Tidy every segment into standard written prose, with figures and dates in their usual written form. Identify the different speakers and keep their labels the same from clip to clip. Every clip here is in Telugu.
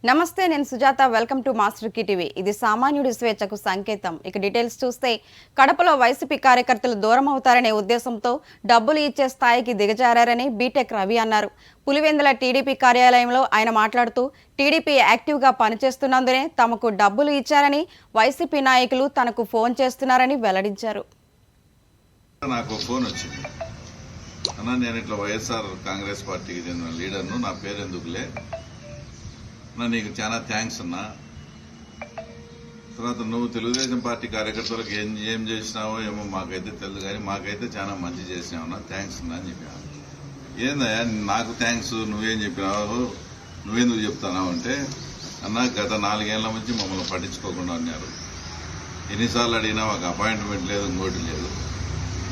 Speaker 1: నమస్తే, నేను Sujatha. Welcome to Master Key TV. ఇది సామాన్యుడి స్వేచ్ఛకు సంకేతం. ఇక డీటెయిల్స్ చూస్తే, కడపలో వైసీపీ కార్యకర్తలు దూరం అవుతారనే ఉద్దేశంతో డబ్బులు ఇచ్చే స్థాయికి దిగజారని బీటెక్ రవి అన్నారు. పులివెందుల టీడీపీ కార్యాలయంలో ఆయన మాట్లాడుతూ, టీడీపీ యాక్టివ్గా పనిచేస్తున్నందునే తమకు డబ్బులు ఇచ్చారని, వైసీపీ నాయకులు తనకు ఫోన్ చేస్తున్నారని వెల్లడించారు.
Speaker 2: నాకు ఫోన్ వచ్చింది, అన్నా నేను ఇట్లా వైఎస్ఆర్ కాంగ్రెస్ పార్టీకి చెందిన లీడర్ను, నా పేరు ఎందుకులే, నీకు చాలా థ్యాంక్స్ అన్నా. తర్వాత నువ్వు తెలుగుదేశం పార్టీ కార్యకర్తలకు ఏం చేసినావో ఏమో మాకైతే తెలియదు, కానీ మాకైతే చాలా మంచి చేసినావన్నా, థ్యాంక్స్ అన్నా అని చెప్పాను. ఏందయ్యా నాకు థ్యాంక్స్, నువ్వేం చెప్పినావు, నువ్వెందుకు చెప్తున్నావు అంటే, అన్నా గత 4 ఏళ్ల నుంచి మమ్మల్ని పట్టించుకోకుండా ఉన్నారు. ఎన్నిసార్లు అడిగినా మాకు అపాయింట్మెంట్ లేదు, ఇంకోటి లేదు.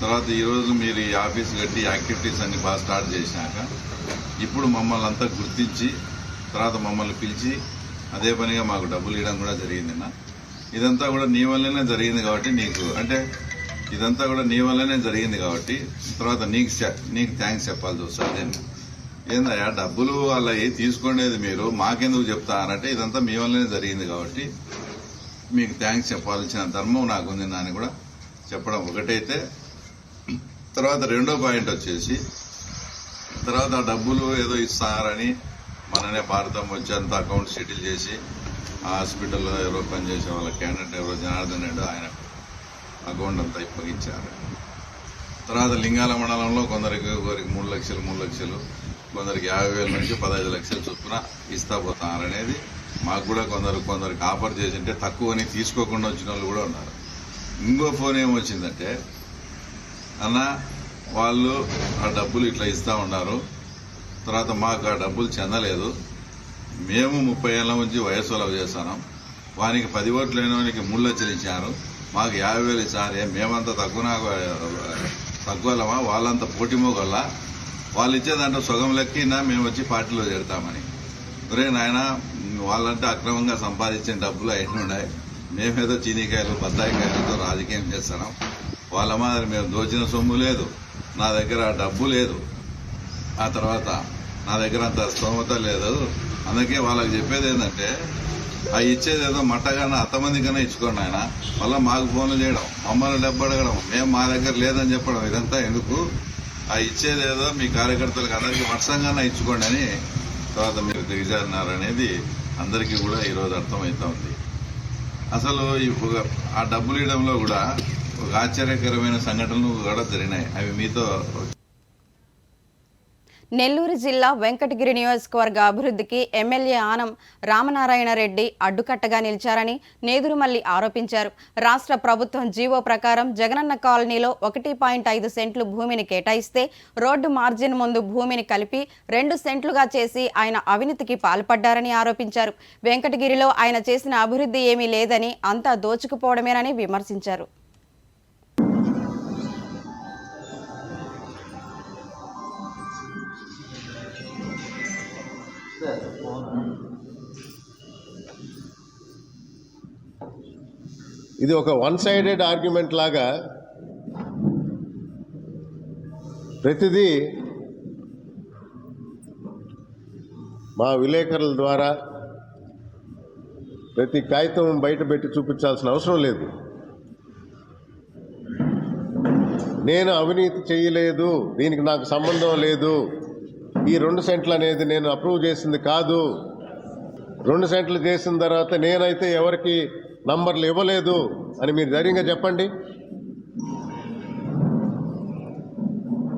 Speaker 2: తర్వాత ఈరోజు మీరు ఈ ఆఫీస్ కట్టి యాక్టివిటీస్ అన్ని బాగా స్టార్ట్ చేసినాక ఇప్పుడు మమ్మల్ని అంతా గుర్తించి తర్వాత మమ్మల్ని పిలిచి అదే పనిగా మాకు డబ్బులు ఇవ్వడం కూడా జరిగిందన్న. ఇదంతా కూడా నీ వల్లనే జరిగింది కాబట్టి ఇదంతా కూడా నీ వల్లనే జరిగింది కాబట్టి తర్వాత నీకు థ్యాంక్స్ చెప్పాల్సి వస్తుంది. ఏందయ్యా డబ్బులు వాళ్ళ తీసుకునేది మీరు మాకెందుకు చెప్తానంటే, ఇదంతా మీ వల్లనే జరిగింది కాబట్టి మీకు థ్యాంక్స్ చెప్పాల్సిన ధర్మం నాకుంది అని కూడా చెప్పడం ఒకటైతే. తర్వాత రెండో పాయింట్ వచ్చేసి, తర్వాత ఆ డబ్బులు ఏదో ఇస్తారని మననే భారతం వచ్చి అంత అకౌంట్ సెటిల్ చేసి ఆ హాస్పిటల్లో ఎవరో పనిచేసే వాళ్ళ క్యాండిడేట్ ఎవరో జనార్దన్ రెడ్డి ఆయన అకౌంట్ అంతా ఇప్పగించారు. తర్వాత లింగాల మండలంలో కొందరికి 3 లక్షలు, కొందరికి 50,000 నుంచి 15 లక్షలు చొప్పున ఇస్తా పోతారనేది మాకు కూడా కొందరికి ఆఫర్ చేసింటే తక్కువని తీసుకోకుండా వచ్చిన వాళ్ళు కూడా ఉన్నారు. ఇంకో ఫోన్ ఏమొచ్చిందంటే, అన్న వాళ్ళు ఆ డబ్బులు ఇట్లా ఇస్తా ఉన్నారు, తర్వాత మాకు ఆ డబ్బులు చెందలేదు, మేము 30 ఏళ్ల నుంచి వయస్సు లవ్ చేస్తున్నాం, వానికి 10 ఓట్లు లేనివానికి 3 లక్షలు ఇచ్చారు, మాకు 50,000 ఇచ్చారే, మేమంతా తక్కువలమా, వాళ్ళంతా పోటీ మోగల్లా, వాళ్ళు ఇచ్చేదంటే సగం లెక్కినా మేము వచ్చి పార్టీలో చేరుతామని. ఒరే నాయన, వాళ్ళంటే అక్రమంగా సంపాదించిన డబ్బులు అయినా ఉన్నాయి, మేమేదో చీనీకాయలు బత్తాయికాయలతో రాజకీయం చేస్తున్నాం, వాళ్ళ మాదిరి మేము దోచిన సొమ్ము లేదు, నా దగ్గర డబ్బు లేదు, ఆ తర్వాత నా దగ్గర అంత స్తోమత లేదు. అందుకే వాళ్ళకి చెప్పేది ఏంటంటే, ఆ ఇచ్చేది ఏదో మట్టగానే 10 కన్నా ఇచ్చుకోండి ఆయన, మళ్ళీ మాకు ఫోన్లు చేయడం, మమ్మల్ని డబ్బు అడగడం, మేము మా దగ్గర లేదని చెప్పడం, ఇదంతా ఎందుకు? ఆ ఇచ్చేది ఏదో మీ కార్యకర్తలకు అందరికీ వర్షంగానే ఇచ్చుకోండి అని తర్వాత మీరు దిగజారినారనేది అందరికీ కూడా ఈరోజు అర్థమవుతా ఉంది. అసలు ఆ డబ్బులు ఇవ్వడంలో కూడా ఒక ఆశ్చర్యకరమైన సంఘటనలు కూడా జరిగినాయి. అవి మీతో.
Speaker 1: నెల్లూరు జిల్లా వెంకటగిరి నియోజకవర్గ అభివృద్ధికి ఎమ్మెల్యే ఆనం రామనారాయణ రెడ్డి అడ్డుకట్టగా నిలిచారని నేదురుమల్లి ఆరోపించారు. రాష్ట్ర ప్రభుత్వం జీవో ప్రకారం జగనన్న కాలనీలో 1.5 సెంట్లు భూమిని కేటాయిస్తే రోడ్డు మార్జిన్ ముందు భూమిని కలిపి 2 సెంట్లుగా చేసి ఆయన అవినీతికి పాల్పడ్డారని ఆరోపించారు. వెంకటగిరిలో ఆయన చేసిన అభివృద్ధి ఏమీ లేదని, అంతా దోచుకుపోవడమేనని విమర్శించారు.
Speaker 3: ఇది ఒక వన్ సైడెడ్ ఆర్గ్యుమెంట్ లాగా ప్రతిదీ మా విలేకరుల ద్వారా ప్రతి కాగితం బయట పెట్టి చూపించాల్సిన అవసరం లేదు. నేను అవినీతి చేయలేదు, దీనికి నాకు సంబంధం లేదు, ఈ 2 సెంట్లు అనేది నేను అప్రూవ్ చేసింది కాదు, 2 సెంట్లు చేసిన తర్వాత నేనైతే ఎవరికి నంబర్లు ఇవ్వలేదు అని మీరు ధైర్యంగా చెప్పండి.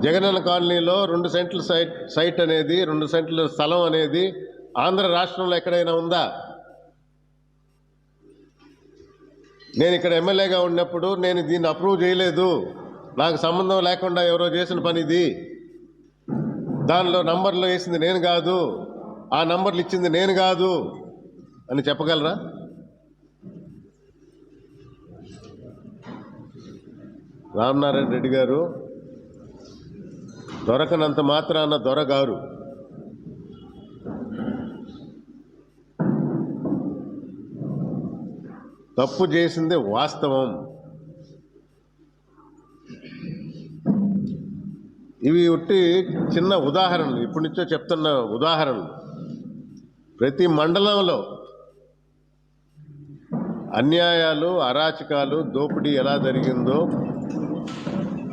Speaker 3: జగనన్న కాలనీలో 2 సెంట్ల సైట్ అనేది, 2 సెంట్ల స్థలం అనేది ఆంధ్ర రాష్ట్రంలో ఎక్కడైనా ఉందా? నేను ఇక్కడ ఎమ్మెల్యేగా ఉన్నప్పుడు నేను దీన్ని అప్రూవ్ చేయలేదు, నాకు సంబంధం లేకుండా ఎవరో చేసిన పని ఇది, దానిలో నంబర్లు వేసింది నేను కాదు, ఆ నంబర్లు ఇచ్చింది నేను కాదు అని చెప్పగలరా? రామనారాయణ రెడ్డి గారు దొరకనంత మాత్రాన దొరగారు. తప్పు చేసింది వాస్తవం. ఇవి ఒట్టి చిన్న ఉదాహరణలు, ఇప్పటి నుంచో చెప్తున్న ఉదాహరణలు. ప్రతి మండలంలో అన్యాయాలు, అరాచకాలు, దోపిడీ ఎలా జరిగిందో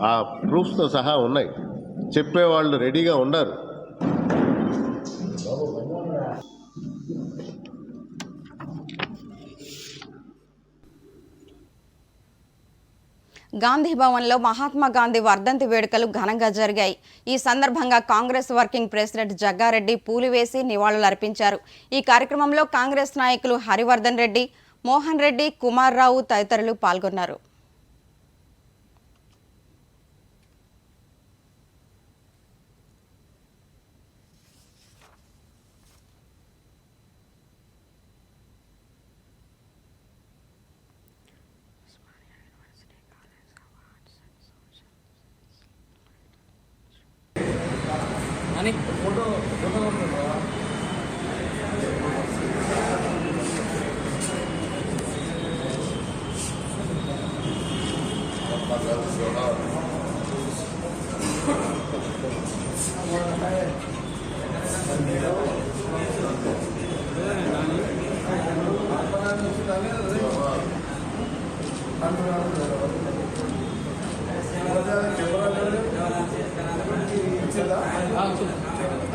Speaker 3: ఆ ప్రూఫ్స్తో సహా ఉన్నాయి. చెప్పేవాళ్ళు రెడీగా ఉన్నారు.
Speaker 1: గాంధీ భవన్లో మహాత్మా గాంధీ వర్ధంతి వేడుకలు ఘనంగా జరిగాయి. ఈ సందర్భంగా కాంగ్రెస్ వర్కింగ్ ప్రెసిడెంట్ జగ్గారెడ్డి పూలు వేసి నివాళులర్పించారు. ఈ కార్యక్రమంలో కాంగ్రెస్ నాయకులు హరివర్ధన్ రెడ్డి, మోహన్ రెడ్డి, కుమార్ రావు తదితరులు పాల్గొన్నారు.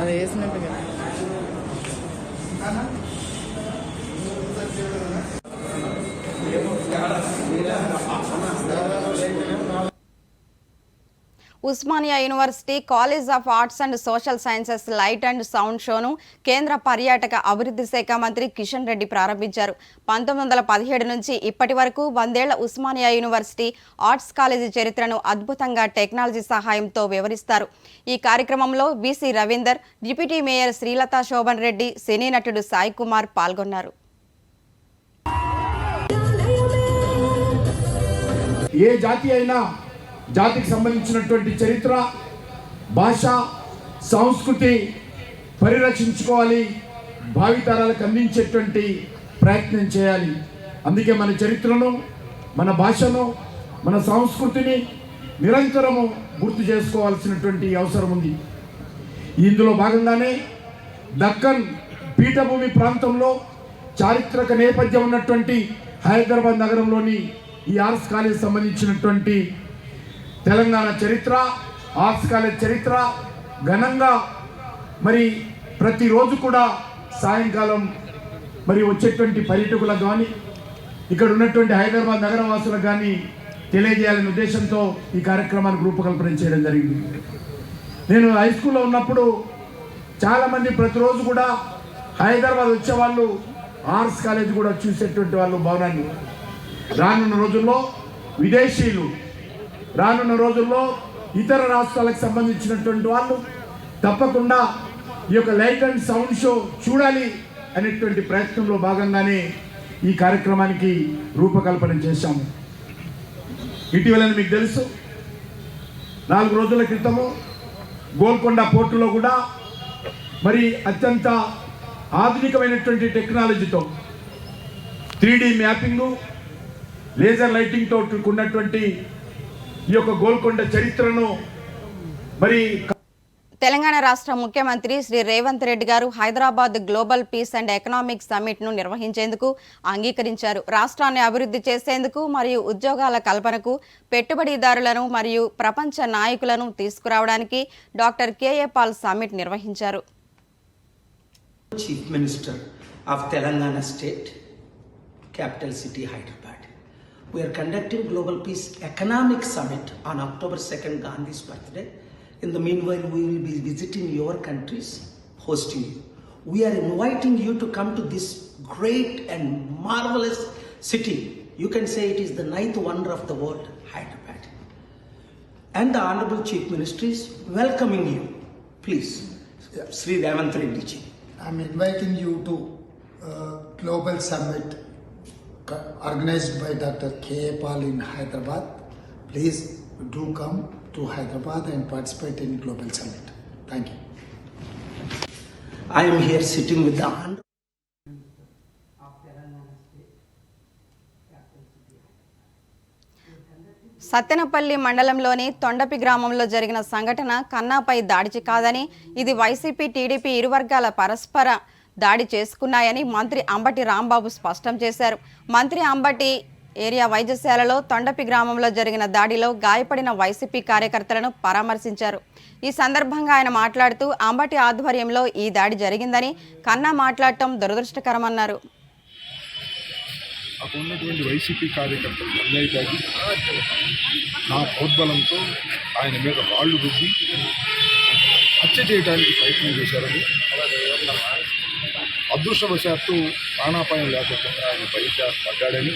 Speaker 4: అది వేసినట్టుగా
Speaker 1: Osmania university college of arts and social sciences light and sound షోను కేంద్ర పర్యాటక అభివృద్ధి శాఖ మంత్రి కిషన్ రెడ్డి ప్రారంభించారు. 1917 నుంచి ఇప్పటి వరకు 100 ఏళ్ల ఉస్మానియా యూనివర్సిటీ ఆర్ట్స్ కాలేజీ చరిత్రను అద్భుతంగా టెక్నాలజీ సహాయంతో వివరిస్తారు. ఈ కార్యక్రమంలో BC Ravinder, deputy mayor Srilatha Shobhan Reddy, cine నటుడు సాయి కుమార్ పాల్గొన్నారు.
Speaker 5: ఏ జాతి అయినా జాతికి సంబంధించినటువంటి చరిత్ర, భాష, సంస్కృతి పరిరక్షించుకోవాలి, భావితరాలకు అందించేటువంటి ప్రయత్నం చేయాలి. అందుకే మన చరిత్రను, మన భాషను, మన సంస్కృతిని నిరంతరము గుర్తు చేసుకోవాల్సినటువంటి అవసరం ఉంది. ఇందులో భాగంగానే దక్కన్ పీఠభూమి ప్రాంతంలో చారిత్రక నేపథ్యం ఉన్నటువంటి హైదరాబాద్ నగరంలోని ఈ ఆర్ట్స్ కాలేజ్ సంబంధించినటువంటి తెలంగాణ చరిత్ర, ఆర్ట్స్ కాలేజ్ చరిత్ర ఘనంగా మరి ప్రతిరోజు కూడా సాయంకాలం మరి వచ్చేటువంటి పర్యాటకులకు కానీ ఇక్కడ ఉన్నటువంటి హైదరాబాద్ నగరవాసులకు కానీ తెలియజేయాలనే ఉద్దేశంతో ఈ కార్యక్రమానికి రూపకల్పన చేయడం జరిగింది. నేను హై స్కూల్లో ఉన్నప్పుడు చాలామంది ప్రతిరోజు కూడా హైదరాబాద్ వచ్చేవాళ్ళు ఆర్ట్స్ కాలేజ్ కూడా చూసేటువంటి వాళ్ళు భవనాన్ని. రానున్న రోజుల్లో విదేశీయులు, రానున్న రోజుల్లో ఇతర రాష్ట్రాలకు సంబంధించినటువంటి వాళ్ళు తప్పకుండా ఈ యొక్క లైట్ అండ్ సౌండ్ షో చూడాలి అనేటువంటి ప్రయత్నంలో భాగంగానే ఈ కార్యక్రమానికి రూపకల్పన చేశాము. ఇటీవల మీకు తెలుసు, 4 రోజుల క్రితము గోల్కొండ పోర్టులో కూడా మరి అత్యంత ఆధునికమైనటువంటి టెక్నాలజీతో 3D మ్యాపింగు, లేజర్ లైటింగ్తో ఉన్నటువంటి ఈ యొక్క గోల్కొండ చరిత్రను మరి
Speaker 1: తెలంగాణ రాష్ట్ర ముఖ్యమంత్రి శ్రీ రేవంత్ రెడ్డి గారు Hyderabad global peace and economic సమ్మిట్ను నిర్వహించేందుకు అంగీకరించారు. రాష్ట్రాన్ని అభివృద్ధి చేసేందుకు మరియు ఉద్యోగాల కల్పనకు పెట్టుబడిదారులను మరియు ప్రపంచ నాయకులను తీసుకురావడానికి డాక్టర్ కేఏ పాల్ సమ్మిట్ నిర్వహించారు.
Speaker 6: Chief Minister of Telangana State, capital city Hyderabad. We are conducting Global Peace Economic Summit on October 2nd, Gandhi's birthday. In the meanwhile, we will be visiting your countries, hosting you. We are inviting you to come to this great and marvelous city. You can say it is the 9th wonder of the world, Hyderabad. And the Honorable Chief Minister is welcoming you. Please, Sri Ravant Reddy ji.
Speaker 7: I'm inviting you to Global Summit organized by Dr. K.A. Paul in Hyderabad. Please do come to Hyderabad and participate in Global Summit. Thank you.
Speaker 6: I am here sitting with the Honorable
Speaker 1: Sattenapalli మండలంలోని తొండపి గ్రామంలో జరిగిన సంఘటన కన్నాపై దాడిచి కాదని, ఇది వైసీపీ టీడీపీ ఇరు వర్గాల పరస్పర దాడి చేసుకున్నాయని మంత్రి అంబటి రాంబాబు స్పష్టం చేశారు. మంత్రి అంబటి ఏరియా వైద్యశాలలో తొండపి గ్రామంలో జరిగిన దాడిలో గాయపడిన వైసీపీ కార్యకర్తలను పరామర్శించారు. ఈ సందర్భంగా ఆయన మాట్లాడుతూ అంబటి ఆధ్వర్యంలో ఈ దాడి జరిగిందని, కన్నా మాట్లాడటం దురదృష్టకరమన్నారు.
Speaker 8: అక్కడ ఉన్నటువంటి వైసీపీ కార్యకర్తలు అన్యాయకాగి నా ప్రోద్బలంతో ఆయన మీద రాళ్లు రుద్ది హత్య చేయడానికి ప్రయత్నం చేశారని, అదృష్టవశాత్తు ప్రాణాపాయం లేకుండా ఆయన బయట పడ్డాడని,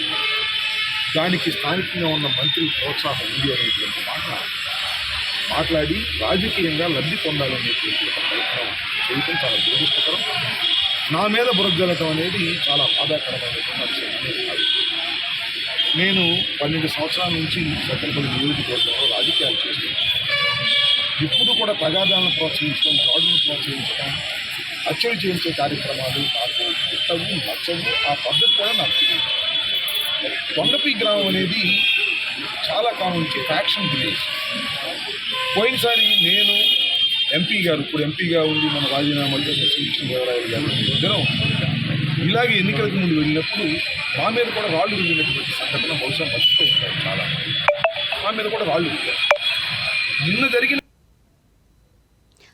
Speaker 8: దానికి స్థానికంగా ఉన్న మంత్రి ప్రోత్సాహం ఉంది అనేటువంటి మాట్లాడి రాజకీయంగా లబ్ధి పొందాలనేటువంటి ప్రయత్నం చేయటం చాలా దురదృష్టకరం. నా మీద బురదలటం అనేది చాలా బాధాకరమైనటువంటి విషయం కాదు. నేను 12 సంవత్సరాల నుంచి సత్తెనపల్లి నియోజకవర్గంలో రాజకీయాలు చేస్తున్నాను. ఇప్పుడు కూడా తగాదాలను ప్రోత్సహించడం, దాడులను ప్రోత్సహించడం, హత్యలు చేయించే కార్యక్రమాలు నాకు ఇష్టము, నచ్చవు. ఆ పద్ధతి కూడా నాకు తెలియదు. తొండపి గ్రామం అనేది చాలా కాలం నుంచి ఫ్యాక్షన్ విలేజ్. పోయినసారి నేను ఎంపీ గారు, ఇప్పుడు ఎంపీగా ఉండి మన రాజీనామా చేసిన శ్రీకృష్ణదేవరాయలు గారు ఇద్దరం ఇలాగే ఎన్నికలకు ముందు వెళ్ళినప్పుడు మా మీద కూడా రాళ్ళు రుద్దినటువంటి సంఘటన బహుశా మర్చిపోయింటారు చాలా. మా మీద కూడా రాళ్ళు రుద్దారు. నిన్న జరిగిన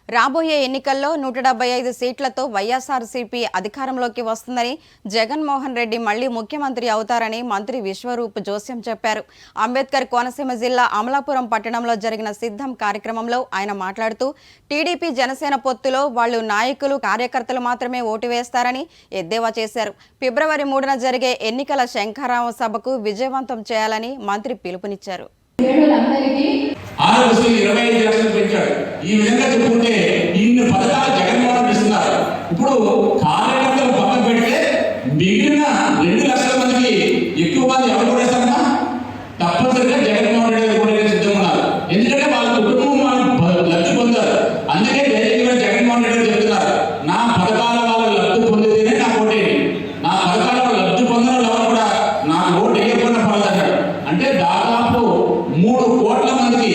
Speaker 1: రాబోయే ఎన్నికల్లో 175 సీట్లతో వైఎస్ఆర్సీపీ అధికారంలోకి వస్తుందని, జగన్మోహన్ రెడ్డి మళ్లీ ముఖ్యమంత్రి అవుతారని మంత్రి విశ్వరూప్ జోస్యం చెప్పారు. అంబేద్కర్ కోనసీమ జిల్లా అమలాపురం పట్టణంలో జరిగిన సిద్ధం కార్యక్రమంలో ఆయన మాట్లాడుతూ టీడీపీ జనసేన పొత్తులో వాళ్లు నాయకులు, కార్యకర్తలు మాత్రమే ఓటు వేస్తారని ఎద్దేవా చేశారు. ఫిబ్రవరి 3న జరిగే ఎన్నికల శంఖారావం సభకు విజయవంతం చేయాలని మంత్రి పిలుపునిచ్చారు.
Speaker 9: ఆరోగ్యశ్రీ 25 లక్షలు పెంచాడు. ఈ విధంగా చెప్పుకుంటే ఇన్ని పథకాలు జగన్మోహన్ ఇస్తున్నారు. ఇప్పుడు కార్యకర్తలు పక్కన పెడితే మిగిలిన 2 లక్షల మందికి ఎక్కువ మంది ఎవరు కొడేస్తారన్నా తప్పనిసరిగా జగన్మోహన్ రెడ్డి గారు కూడా సిద్ధంగా ఉన్నారు. ఎందుకంటే వాళ్ళ కుటుంబం వాళ్ళు లబ్ధి పొందారు. అందుకే డైరెక్ట్గా జగన్మోహన్ రెడ్డి గారు చెప్తున్నారు, నా పథకాల వాళ్ళు లబ్ధి పొందితేనే నాకు ఓటేయండి, నా పథకాల వాళ్ళు లబ్ధి పొందిన వాళ్ళు కూడా నాకు ఓటు వేయకుండా పడతాడు. అంటే దాదాపు 3 కోట్ల మందికి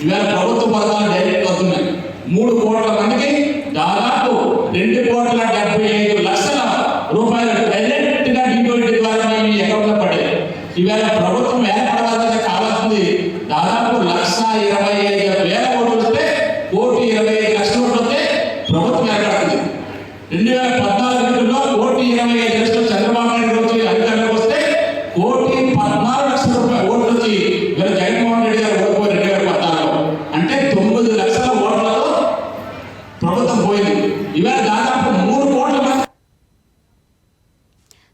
Speaker 9: ఇవాళ ప్రభుత్వ పథకాలు డైరెక్ట్ అవుతున్నాయి. 3 కోట్ల మందికి దాదాపు 2,75,00,000 రూపాయలు డైరెక్ట్ గా డిపాజిట్ ద్వారా మీ అకౌంట్ లో పడ్డాయి. ఇవాళ ప్రభుత్వం ఏర్పడాలంటే కావాల్సింది దాదాపు 1,25,000 ఓట్లు వస్తే 1,25,00,000 ఓట్లు వస్తే ప్రభుత్వం ఏర్పడుతుంది. 2014లో 1,25,00,000 చంద్రబాబు నాయుడు వచ్చి అధికారంలోకి వస్తే 1,14,00,000 రూపాయలు ఓట్లు వచ్చి ఇవాళ జగన్మోహన్ రెడ్డి గారు ఓడిపోయి 2014లో అంటే 9 లక్షల ఓట్లతో ప్రభుత్వం పోయింది. ఇవాళ దాదాపు 3 కోట్ల మంది.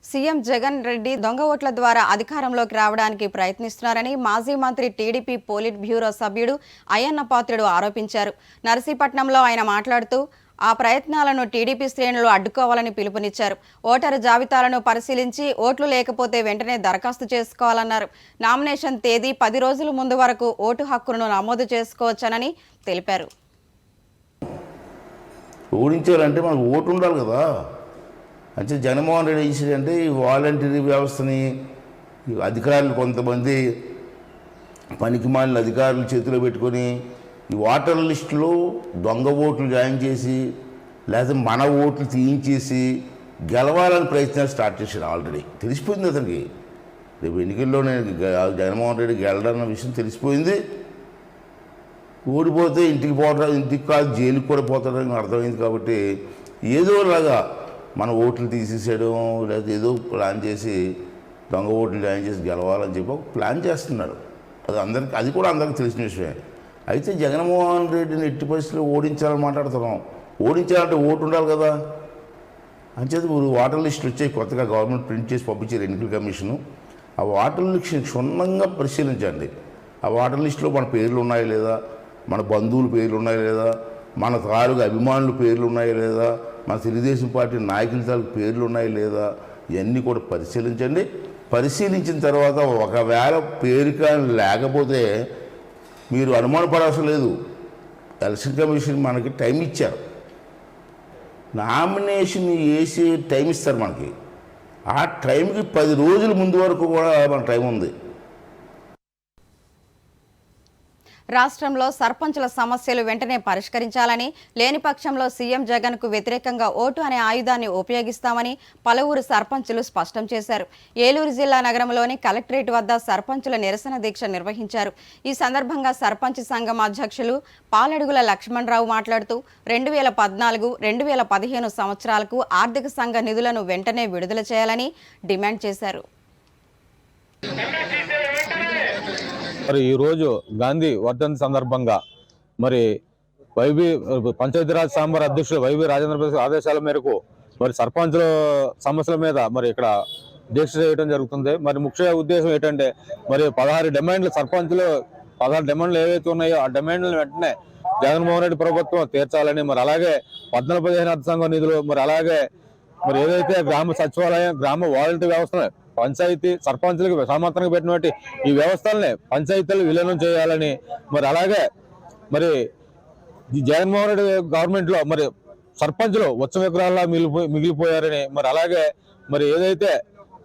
Speaker 1: సీఎం జగన్ రెడ్డి దొంగ ఓట్ల ద్వారా అధికారంలోకి రావడానికి ప్రయత్నిస్తున్నారని మాజీ మంత్రి టీడీపీ పోలిట్ బ్యూరో సభ్యుడు అయ్యన్న పాత్రుడు ఆరోపించారు. నర్సీపట్నంలో ఆయన మాట్లాడుతూ ఆ ప్రయత్నాలను టీడీపీ శ్రేణులు అడ్డుకోవాలని పిలుపునిచ్చారు. ఓటరు జాబితాలను పరిశీలించి ఓట్లు లేకపోతే వెంటనే దరఖాస్తు చేసుకోవాలన్నారు. నామినేషన్ తేదీ 10 రోజుల ముందు వరకు ఓటు హక్కును నమోదు చేసుకోవచ్చనని తెలిపారు.
Speaker 10: ఓడించాలంటే మనకు ఓటు ఉండాలి కదా. అంటే జగన్మోహన్ రెడ్డి చేసేదంటే ఈ వాలంటీరీ వ్యవస్థని అధికారులు కొంతమంది పనికిమాలిన అధికారులు చేతిలో పెట్టుకొని ఈ ఓటర్ లిస్టులో దొంగ ఓట్లు జాయిన్ చేసి లేకపోతే మన ఓట్లు తీయించేసి గెలవాలని ప్రయత్నాలు స్టార్ట్ చేశాడు. ఆల్రెడీ తెలిసిపోయింది అతనికి. రేపు ఎన్నికల్లో నేను జగన్మోహన్ రెడ్డి గెలడన్న విషయం తెలిసిపోయింది. ఓడిపోతే ఇంటికి కాదు జైలుకి కూడా పోతాడని అర్థమైంది. కాబట్టి ఏదోలాగా మన ఓట్లు తీసేసేయడం లేకపోతే ఏదో ప్లాన్ చేసి దొంగ ఓట్లు జాయిన్ చేసి గెలవాలని చెప్పి ఒక ప్లాన్ చేస్తున్నాడు. అది కూడా అందరికీ తెలిసిన విషయమే. అయితే జగన్మోహన్ రెడ్డిని ఎట్టి పరిస్థితుల్లో ఓడించాలని మాట్లాడుతున్నాం. ఓడించాలంటే ఓటు ఉండాలి కదా. అంచేది ఓటర్ లిస్టులు వచ్చాయి కొత్తగా గవర్నమెంట్ ప్రింట్ చేసి పంపించారు ఎన్నికల కమిషను. ఆ ఓటర్ లిస్ట్ క్షుణ్ణంగా పరిశీలించండి. ఆ ఓటర్ లిస్టులో మన పేర్లు ఉన్నాయా లేదా, మన బంధువుల పేర్లు ఉన్నాయా లేదా, మన తాలూకు అభిమానుల పేర్లు ఉన్నాయా లేదా, మన తెలుగుదేశం పార్టీ నాయకుల తాలూకు పేర్లు ఉన్నాయా లేదా, ఇవన్నీ కూడా పరిశీలించండి. పరిశీలించిన తర్వాత ఒకవేళ పేరు కానీ లేకపోతే మీరు అనుమానపడవలసిన లేదు. ఎలక్షన్ కమిషన్ మనకి టైం ఇచ్చారు. నామినేషన్ వేసి టైం ఇస్తారు మనకి. ఆ టైంకి 10 రోజుల ముందు వరకు కూడా మన టైం ఉంది.
Speaker 1: రాష్ట్రంలో సర్పంచుల సమస్యలు వెంటనే పరిష్కరించాలని, లేని పక్షంలో సీఎం జగన్కు వ్యతిరేకంగా ఓటు అనే ఆయుధాన్ని ఉపయోగిస్తామని పలువురు సర్పంచులు స్పష్టం చేశారు. ఏలూరు జిల్లా నగరంలోని కలెక్టరేట్ వద్ద సర్పంచుల నిరసన దీక్ష నిర్వహించారు. ఈ సందర్భంగా సర్పంచ్ సంఘం అధ్యక్షులు పాలడుగుల లక్ష్మణరావు మాట్లాడుతూ 2014-2015 సంవత్సరాలకు ఆర్థిక సంఘ నిధులను వెంటనే విడుదల చేయాలని డిమాండ్ చేశారు.
Speaker 11: మరి ఈరోజు గాంధీ వర్ధంతి సందర్భంగా మరి పంచాయతీరాజ్ సాంబార్ అధ్యక్షులు వైవి రాజేంద్ర ప్రసాద్ ఆదేశాల మేరకు మరి సర్పంచుల సమస్యల మీద మరి ఇక్కడ దీక్ష చేయడం జరుగుతుంది. మరి ముఖ్య ఉద్దేశం ఏంటంటే మరి 16 డిమాండ్లు సర్పంచులు 16 డిమాండ్లు ఏవైతే ఉన్నాయో ఆ డిమాండ్లను వెంటనే జగన్మోహన్ రెడ్డి ప్రభుత్వం తీర్చాలని, మరి అలాగే 14-15 అర్థ సంఘం నిధులు, మరి అలాగే మరి ఏదైతే గ్రామ సచివాలయం, గ్రామ వాలంటీర్ వ్యవస్థ, పంచాయతీ సర్పంచులకు సమాంతరంగా పెట్టినటువంటి ఈ వ్యవస్థల్ని పంచాయతీలు విలీనం చేయాలని, మరి అలాగే మరి ఈ జగన్మోహన్ రెడ్డి గవర్నమెంట్లో మరి సర్పంచులు ఉత్సవ విగ్రహాల్లో మిగిలిపోయారని, మరి అలాగే మరి ఏదైతే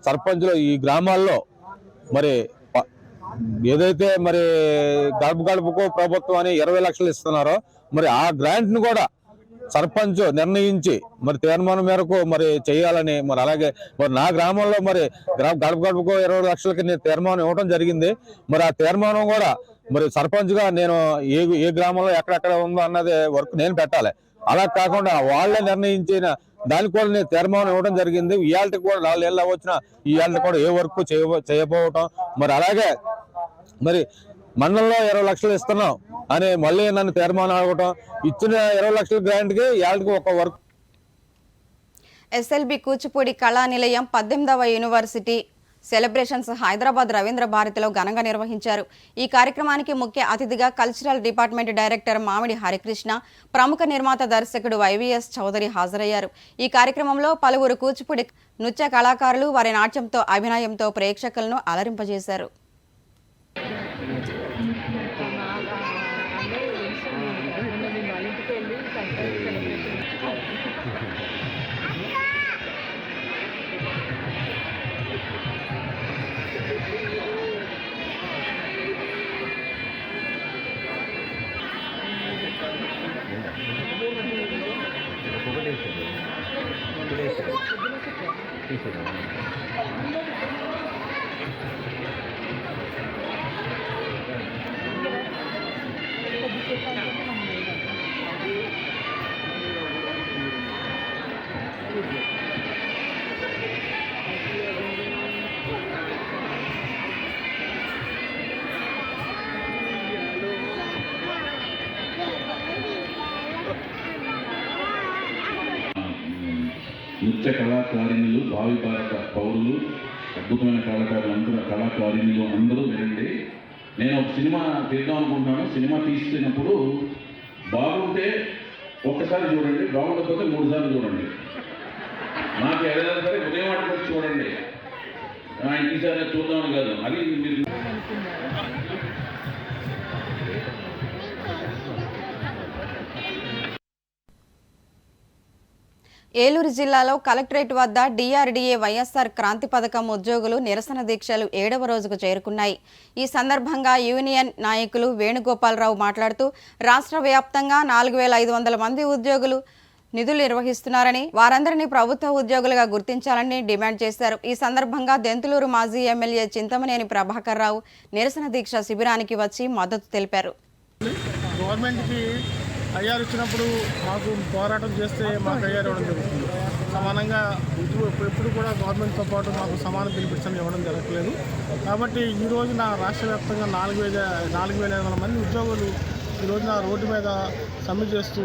Speaker 11: సర్పంచులు ఈ గ్రామాల్లో మరి ఏదైతే మరి గడపకు ప్రభుత్వం అని 20 లక్షలు ఇస్తున్నారో మరి ఆ గ్రాంట్ ను కూడా సర్పంచ్ నిర్ణయించి మరి తీర్మానం మేరకు మరి చేయాలని, మరి అలాగే మరి నా గ్రామంలో మరి గడపకు 20 లక్షలకి నేను తీర్మానం ఇవ్వడం జరిగింది. మరి ఆ తీర్మానం కూడా మరి సర్పంచ్ గా నేను ఏ గ్రామంలో ఎక్కడెక్కడ ఉందో అన్నది వర్క్ నేను పెట్టాలి. అలా కాకుండా వాళ్ళే నిర్ణయించిన దానికి కూడా నేను తీర్మానం ఇవ్వడం జరిగింది. ఇవాళకి కూడా 4 ఏళ్ళు వచ్చిన ఇవాళ కూడా ఏ వర్క్ చేయకపోవటం, మరి అలాగే మరి మండలంలో 20 లక్షలు ఇస్తున్నాం అని మళ్ళీ నన్ను తీర్మానం అవ్వటం, ఇచ్చిన 20 లక్షల గ్రాంట్కి ఏళ్ళకి ఒక వర్క్.
Speaker 1: ఎస్ఎల్బి కూచిపూడి కళా నిలయం 18వ యూనివర్సిటీ సెలబ్రేషన్స్ హైదరాబాద్ రవీంద్ర భారతిలో ఘనంగా నిర్వహించారు. ఈ కార్యక్రమానికి ముఖ్య అతిథిగా కల్చరల్ డిపార్ట్మెంట్ డైరెక్టర్ మామిడి హరికృష్ణ, ప్రముఖ నిర్మాత దర్శకుడు వైవిఎస్ చౌదరి హాజరయ్యారు. ఈ కార్యక్రమంలో పలువురు కూచిపూడి నృత్య కళాకారులు వారి నాట్యంతో, అభినయంతో ప్రేక్షకులను అలరింపజేశారు.
Speaker 9: నృత్య కళాకారిణులు, భావి భారత పౌరులు, అద్భుతమైన కళాకారిణులు అందరూ వినండి. నేను ఒక సినిమా తీద్దాం అనుకుంటున్నాను. సినిమా తీస్తున్నప్పుడు బాగుంటే ఒక్కసారి చూడండి, బాగుండకపోతే 3 సార్లు చూడండి. నాకు ఏదైనా సరే ఉదయం వాటికి చూడండి, ఈసారి చూద్దామని కాదు. అది మీరు
Speaker 1: ఏలూరు జిల్లాలో కలెక్టరేట్ వద్ద డిఆర్డీఏ వైఎస్ఆర్ క్రాంతి పథకం ఉద్యోగులు నిరసన దీక్షలు 7వ రోజుకు చేరుకున్నాయి. ఈ సందర్భంగా యూనియన్ నాయకులు వేణుగోపాలరావు మాట్లాడుతూ రాష్ట్ర వ్యాప్తంగా 4500 మంది ఉద్యోగులు నిధులు నిర్వహిస్తున్నారని, వారందరినీ ప్రభుత్వ ఉద్యోగులుగా గుర్తించాలని డిమాండ్ చేశారు. ఈ సందర్భంగా దెంతులూరు మాజీ ఎమ్మెల్యే చింతమనేని ప్రభాకర్ రావు నిరసన దీక్ష శిబిరానికి వచ్చి మద్దతు తెలిపారు.
Speaker 12: గవర్నమెంట్కి ఐఆర్ ఇచ్చినప్పుడు మాకు పోరాటం చేస్తే మాకు ఐఆర్ ఇవ్వడం జరుగుతుంది. సమానంగా ఎప్పుడు కూడా గవర్నమెంట్తో పాటు మాకు సమాన బెనిఫిట్స్ అని ఇవ్వడం జరగట్లేదు. కాబట్టి ఈ రోజున రాష్ట్ర వ్యాప్తంగా 4500 మంది ఉద్యోగులు ఈ రోజున రోడ్డు మీద సమ్మె చేస్తూ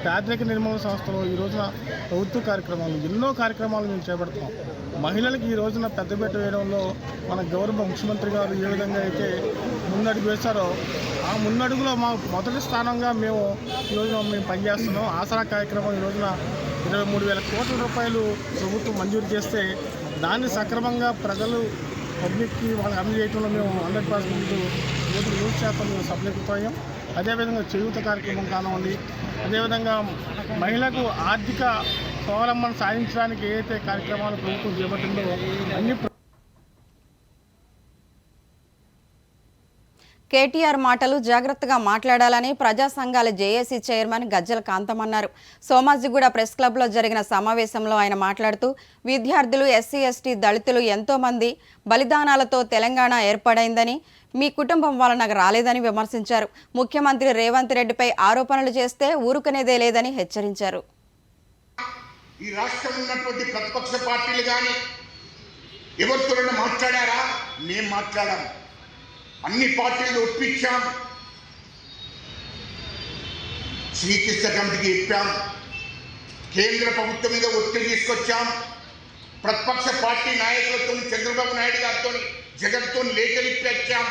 Speaker 12: పేదరిక నిర్మూలన సంస్థలో ఈ రోజున ప్రభుత్వ కార్యక్రమాలు, ఎన్నో కార్యక్రమాలు మేము చేపడుతున్నాం. మహిళలకు ఈ రోజున పెద్దపీట వేయడంలో మన గౌరవ ముఖ్యమంత్రి గారు ఏ విధంగా అయితే ముందడుగు వేశారో ఆ ముందడుగులో మా మొదటి స్థానంగా మేము ఈ రోజున పనిచేస్తున్నాం. ఆసరా కార్యక్రమం ఈ రోజున 23,000 కోట్ల రూపాయలు ప్రభుత్వం మంజూరు చేస్తే దాన్ని సక్రమంగా ప్రజలు పబ్లిక్కి వాళ్ళకి అందజేయడంలో మేము 100% 100% మేము సఫలీకృతమయ్యాం. అదేవిధంగా చేయూత కార్యక్రమం కానివ్వండి, అదేవిధంగా మహిళకు ఆర్థిక స్వావలంబన సాధించడానికి ఏదైతే కార్యక్రమాలు ప్రభుత్వం చేపట్టిందో అన్ని
Speaker 1: కేటీఆర్ మాటలు జాగ్రత్తగా మాట్లాడాలని ప్రజా సంఘాల జేఏసీ చైర్మన్ గజ్జల కాంతం అన్నారు. సోమాజిగూడ ప్రెస్ క్లబ్లో జరిగిన సమావేశంలో ఆయన మాట్లాడుతూ విద్యార్థులు, ఎస్సీ, ఎస్టీ, దళితులు ఎంతో మంది బలిదానాలతో తెలంగాణ ఏర్పడైందని, మీ కుటుంబం వలన రాలేదని విమర్శించారు. ముఖ్యమంత్రి రేవంత్ రెడ్డిపై ఆరోపణలు చేస్తే ఊరుకునేదే లేదని హెచ్చరించారు.
Speaker 5: ఈ రాష్ట్రం ఉన్నటువంటి ప్రతిపక్ష పార్టీలు కానీ ఎవరితో మాట్లాడారా? మేము మాట్లాడాం. అన్ని పార్టీలు ఒప్పించాం. శ్రీకృష్ణ కమిటీకి ఇప్పాం. కేంద్ర ప్రభుత్వం మీద ఒత్తిడి తీసుకొచ్చాం. ప్రతిపక్ష పార్టీ నాయకులతో, చంద్రబాబు నాయుడు గారితో, జగన్తో లేఖలు ఇప్పించాం.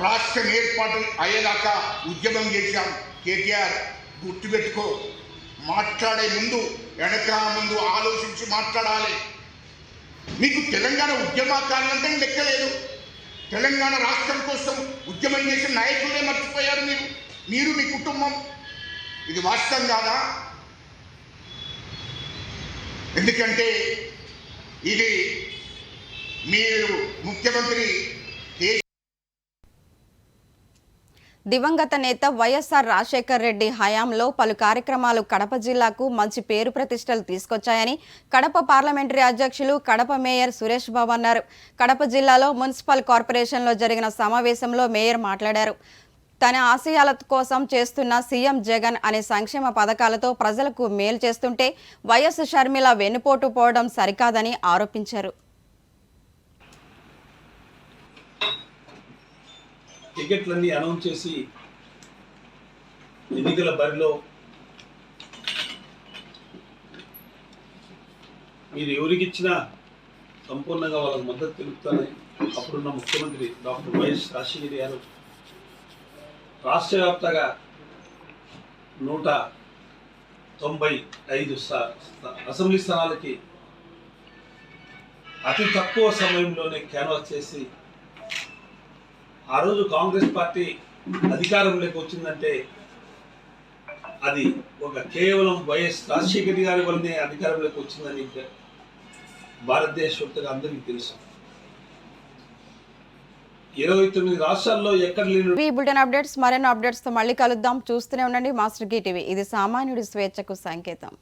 Speaker 5: రాష్ట్రం ఏర్పాటు అయ్యేదాకా ఉద్యమం చేశాం. కేటీఆర్ గుర్తుపెట్టుకో, మాట్లాడే ముందు వెనక ముందు ఆలోచించి మాట్లాడాలి. మీకు తెలంగాణ ఉద్యమకాలంటే లెక్కలేదు. తెలంగాణ రాష్ట్రం కోసం ఉద్యమం చేసిన నాయకులే మర్చిపోయారు మీరు మీ కుటుంబం. ఇది వాస్తవం కాదా? ఎందుకంటే ఇది మీరు ముఖ్యమంత్రి
Speaker 1: దివంగత నేత వైఎస్ఆర్ రాజశేఖర్ రెడ్డి హయాంలో పలు కార్యక్రమాలు కడప జిల్లాకు మంచి పేరు ప్రతిష్టలు తీసుకొచ్చాయని కడప పార్లమెంటరీ అధ్యక్షులు, కడప మేయర్ సురేష్ బాబు అన్నారు. కడప జిల్లాలో మున్సిపల్ కార్పొరేషన్లో జరిగిన సమావేశంలో మేయర్ మాట్లాడారు. తన ఆశయాల కోసం చేస్తున్న సీఎం జగన్ అనే సంక్షేమ పథకాలతో ప్రజలకు మేలు చేస్తుంటే వైఎస్ షర్మిల వెన్నుపోటు పోవడం సరికాదని ఆరోపించారు.
Speaker 9: టికెట్లన్నీ అనౌన్స్ చేసి ఎన్నికల బరిలో మీరు ఎవరికి ఇచ్చినా సంపూర్ణంగా వాళ్ళకు మద్దతు తెలుపుతానని అప్పుడున్న ముఖ్యమంత్రి డాక్టర్ వైఎస్ రాజశేఖర్ గారు రాష్ట్ర వ్యాప్తంగా 195 అసెంబ్లీ స్థానాలకి అతి తక్కువ సమయంలోనే క్యాన్వాస్ చేసి ఆ రోజు కాంగ్రెస్ పార్టీ అధికారంలోకి వచ్చిందంటే అది ఒక కేవలం వైఎస్ రాజశేఖర్ గారి వల్లనే అధికారంలోకి వచ్చిందని భారతదేశ వ్యాప్తంగా అందరికీ తెలుసు. 29 రాష్ట్రాల్లో ఎక్కడ లేని
Speaker 1: ఈ బులెటిన్ అప్డేట్స్, మరిన్ని అప్డేట్స్ తో మళ్ళీ కలుద్దాం. చూస్తూనే ఉండండి మాస్టర్ టీవీ. ఇది సామాన్యుడి స్వేచ్ఛకు సంకేతం.